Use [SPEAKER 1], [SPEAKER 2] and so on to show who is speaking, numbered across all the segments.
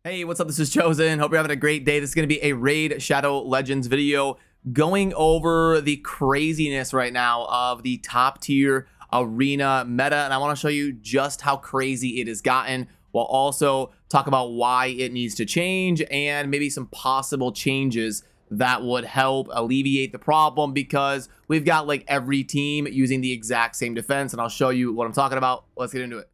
[SPEAKER 1] Hey, what's up? This is Chosen. Hope you're having a great day. This is going to be a Raid Shadow Legends video going over the craziness right now of the top tier arena meta. And I want to show you just how crazy it has gotten, while also talk about why it needs to change and maybe some possible changes that would help alleviate the problem, because we've got like every team using the exact same defense. And I'll show you what I'm talking about. Let's get into it.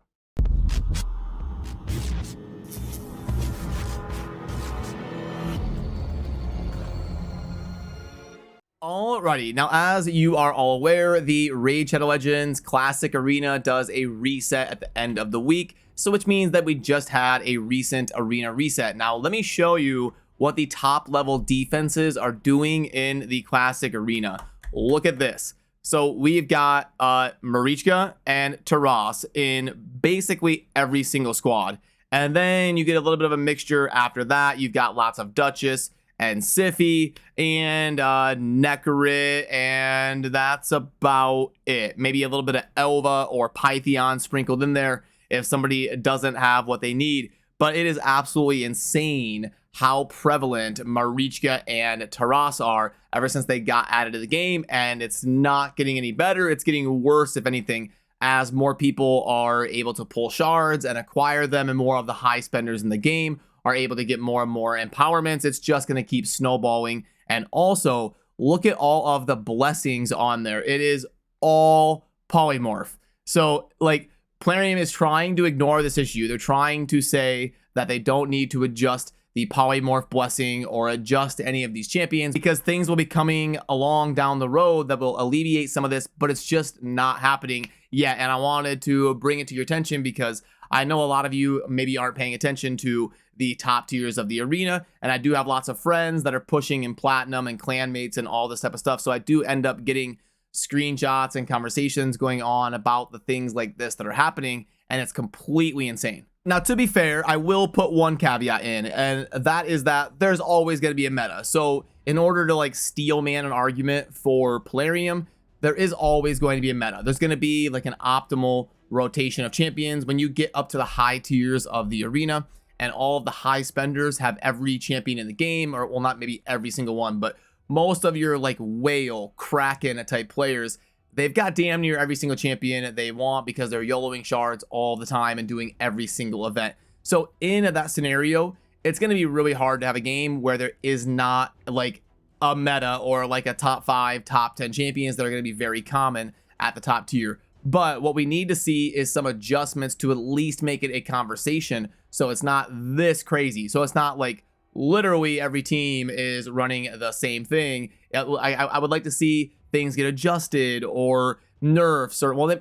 [SPEAKER 1] Alrighty, now as you are all aware, the Raid Shadow Legends Classic Arena does a reset at the end of the week, so which means that we just had a recent arena reset. Now let me show you what the top level defenses are doing in the Classic Arena. Look at this. So we've got Marichka and Taras in basically every single squad. And then you get a little bit of a mixture after that. You've got lots of Duchess and Sify and Nekarit, and that's about it. Maybe a little bit of Elva or Pythion sprinkled in there if somebody doesn't have what they need. But it is absolutely insane how prevalent Marichka and Taras are ever since they got added to the game, and it's not getting any better. It's getting worse, if anything, as more people are able to pull shards and acquire them, and more of the high spenders in the game are able to get more and more empowerments. It's just going to keep snowballing. And also, look at all of the blessings on there. It is all polymorph. So, like, Plarium is trying to ignore this issue. They're trying to say that they don't need to adjust the polymorph blessing or adjust any of these champions, because things will be coming along down the road that will alleviate some of this, but it's just not happening yet. And I wanted to bring it to your attention because I know a lot of you maybe aren't paying attention to the top tiers of the arena, and I do have lots of friends that are pushing in platinum and clanmates and all this type of stuff, so I do end up getting screenshots and conversations going on about the things like this that are happening, and it's completely insane. Now, to be fair, I will put one caveat in, and that is that there's always going to be a meta. So in order to like steel man an argument for Plarium, there is always going to be a meta. There's going to be like an optimal rotation of champions when you get up to the high tiers of the arena, and all of the high spenders have every champion in the game, or well, not maybe every single one, but most of your like whale, kraken type players, they've got damn near every single champion they want because they're YOLOing shards all the time and doing every single event. So in that scenario, it's going to be really hard to have a game where there is not like a meta or like a top 5, top 10 champions that are going to be very common at the top tier. But what we need to see is some adjustments to at least make it a conversation, so it's not this crazy. So it's not like literally every team is running the same thing. I would like to see things get adjusted or nerfs, or well,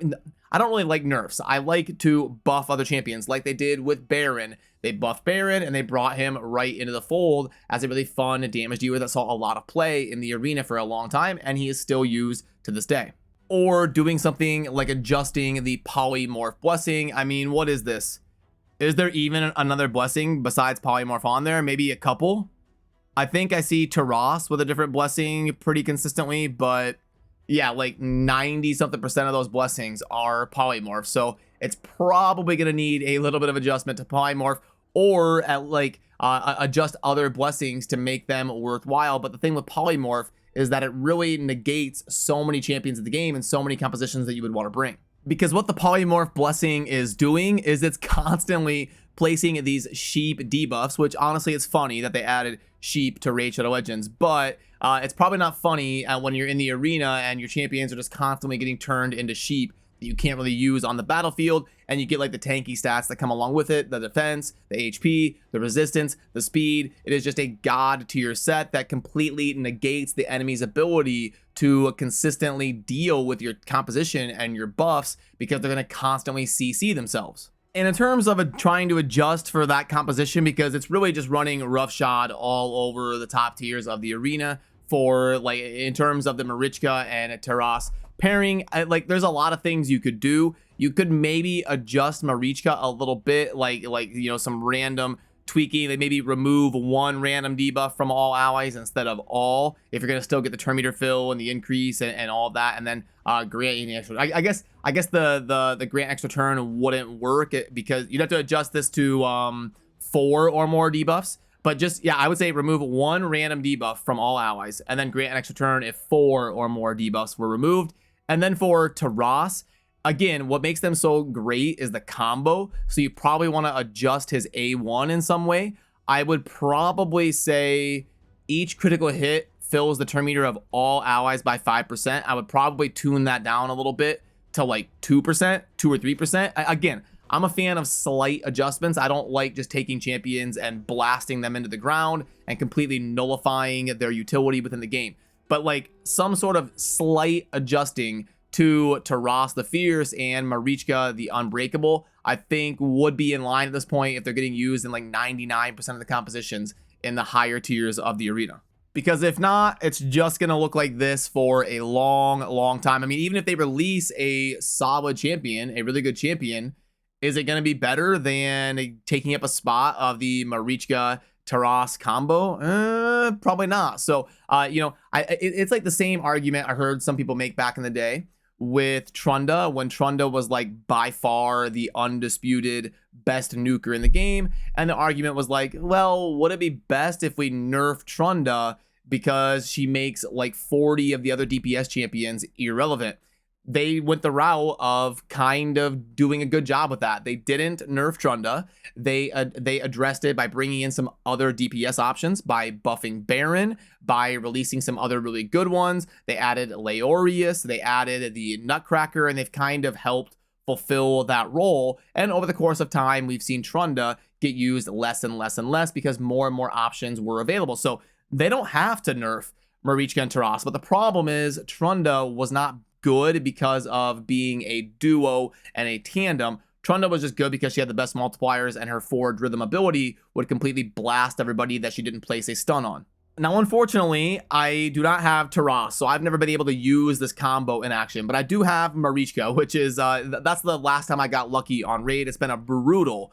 [SPEAKER 1] I don't really like nerfs. I like to buff other champions like they did with Baron. They buffed Baron and they brought him right into the fold as a really fun damage dealer that saw a lot of play in the arena for a long time, and he is still used to this day. Or doing something like adjusting the polymorph blessing. I mean, what is this? Is there even another blessing besides polymorph on there? Maybe a couple? I think I see Taras with a different blessing pretty consistently, but yeah, like 90-something% of those blessings are polymorph. So it's probably going to need a little bit of adjustment to polymorph, or at like adjust other blessings to make them worthwhile. But the thing with polymorph is that it really negates so many champions of the game and so many compositions that you would want to bring. Because what the polymorph blessing is doing is it's constantly placing these sheep debuffs, which honestly it's funny that they added sheep to Raid Shadow Legends, but it's probably not funny when you're in the arena and your champions are just constantly getting turned into sheep that you can't really use on the battlefield, and you get like the tanky stats that come along with it, the defense, the HP, the resistance, the speed. It is just a god tier set that completely negates the enemy's ability to consistently deal with your composition and your buffs, because they're going to constantly CC themselves. And in terms of trying to adjust for that composition, because it's really just running roughshod all over the top tiers of the arena for like in terms of the Marichka and Taras pairing, like there's a lot of things you could do. You could maybe adjust Marichka a little bit, like you know, some random tweaking. They maybe remove one random debuff from all allies instead of all, if you're gonna still get the turn meter fill and the increase and all of that, and then grant any extra. I guess the grant extra turn wouldn't work because you'd have to adjust this to 4 or more debuffs. But just, yeah, I would say remove 1 random debuff from all allies, and then grant an extra turn if 4 or more debuffs were removed. And then for Taras, again, what makes them so great is the combo. So you probably want to adjust his A1 in some way. I would probably say each critical hit fills the turn meter of all allies by 5%. I would probably tune that down a little bit to like 2%, 2 or 3%. Again, I'm a fan of slight adjustments. I don't like just taking champions and blasting them into the ground and completely nullifying their utility within the game. But like some sort of slight adjusting to Taras the Fierce and Marichka the Unbreakable, I think would be in line at this point if they're getting used in like 99% of the compositions in the higher tiers of the arena. Because if not, it's just going to look like this for a long time. I mean, even if they release a solid champion, a really good champion, is it going to be better than taking up a spot of the Marichka Taras combo? Probably not. So, you know, it's like the same argument I heard some people make back in the day with Trunda, when Trunda was like by far the undisputed best nuker in the game. And the argument was like, well, would it be best if we nerf Trunda because she makes like 40 of the other DPS champions irrelevant? They went the route of kind of doing a good job with that. They didn't nerf Trunda. They addressed it by bringing in some other DPS options, by buffing Baron, by releasing some other really good ones. They added Leorius, they added the Nutcracker, and they've kind of helped fulfill that role. And over the course of time, we've seen Trunda get used less and less and less because more and more options were available. So they don't have to nerf Marichka and Taras. But the problem is Trunda was not good because of being a duo and a tandem. Trunda was just good because she had the best multipliers, and her forward rhythm ability would completely blast everybody that she didn't place a stun on. Now, unfortunately, I do not have Taras, so I've never been able to use this combo in action, but I do have Marichka, which is, that's the last time I got lucky on Raid. It's been a brutal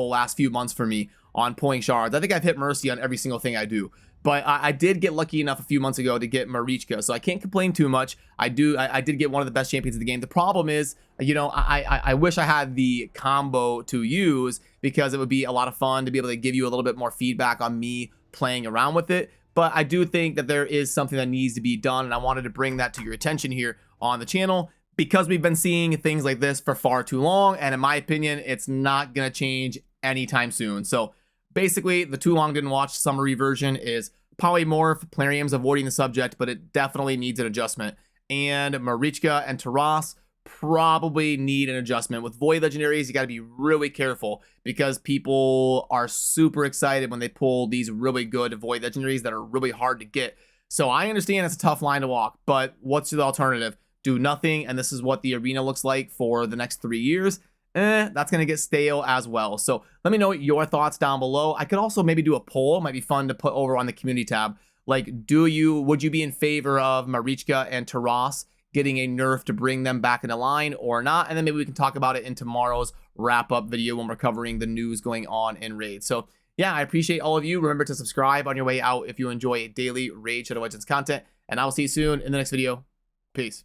[SPEAKER 1] last few months for me on pulling shards. I think I've hit Mercy on every single thing I do. But I did get lucky enough a few months ago to get Marichka, so I can't complain too much. I did get one of the best champions of the game. The problem is, you know, I wish I had the combo to use because it would be a lot of fun to be able to give you a little bit more feedback on me playing around with it. But I do think that there is something that needs to be done, and I wanted to bring that to your attention here on the channel because we've been seeing things like this for far too long, and in my opinion, it's not going to change anytime soon. So basically, the too long didn't watch summary version is Polymorph. Plarium's avoiding the subject, but it definitely needs an adjustment. And Marichka and Taras probably need an adjustment. With Void Legendaries, you got to be really careful because people are super excited when they pull these really good Void Legendaries that are really hard to get. So I understand it's a tough line to walk, but what's the alternative? Do nothing, and this is what the arena looks like for the next 3 years. That's going to get stale as well. So let me know your thoughts down below. I could also maybe do a poll. It might be fun to put over on the community tab. Like, would you be in favor of Marichka and Taras getting a nerf to bring them back into line or not? And then maybe we can talk about it in tomorrow's wrap-up video when we're covering the news going on in Raid. So yeah, I appreciate all of you. Remember to subscribe on your way out if you enjoy daily Raid Shadow Legends content. And I will see you soon in the next video. Peace.